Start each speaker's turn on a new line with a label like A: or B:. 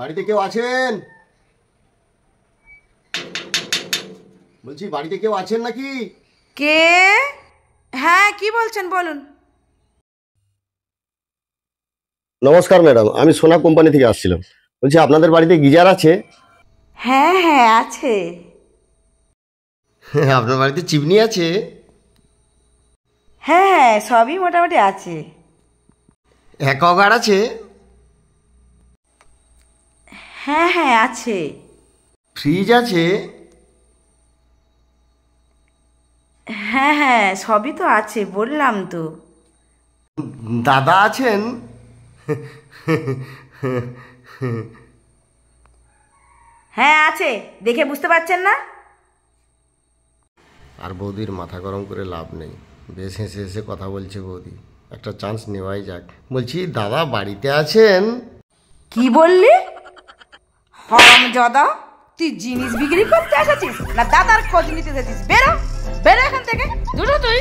A: বাড়িতে কেউ আছেন? বলছি বাড়িতে কেউ আছেন নাকি?
B: কে? হ্যাঁ, কি বলছেন বলুন।
A: নমস্কার ম্যাডাম, আমি সোনা কোম্পানি থেকে আসছিলাম। বলছি আপনাদের বাড়িতে গিজার আছে?
B: হ্যাঁ হ্যাঁ আছে।
A: আপনার বাড়িতে চিমনি আছে?
B: হ্যাঁ হ্যাঁ সবই মোটামুটি আছে।
A: অ্যাকোয়াগার্ড আছে?
B: হ্যাঁ হ্যাঁ আছে।
A: ফ্রিজ আছে?
B: হ্যাঁ হ্যাঁ সবই তো আছে, বললাম তো।
A: দাদা আছেন?
B: হ্যাঁ আছে, দেখে বুঝতে পারছেন না?
A: আর বৌদির মাথা গরম করে লাভ নেই, বেশ হেসে হেসে কথা বলছে বৌদি, একটা চান্স নেওয়াই যাক। বলছি দাদা বাড়িতে আছেন?
B: কি বললি? হারামজাদা, তুই জিনিস বিক্রি করতে এসেছিস না দাদার খোঁজ নিতে এসেছিস? বেরো বেরো এখান থেকে, দুটো তুই।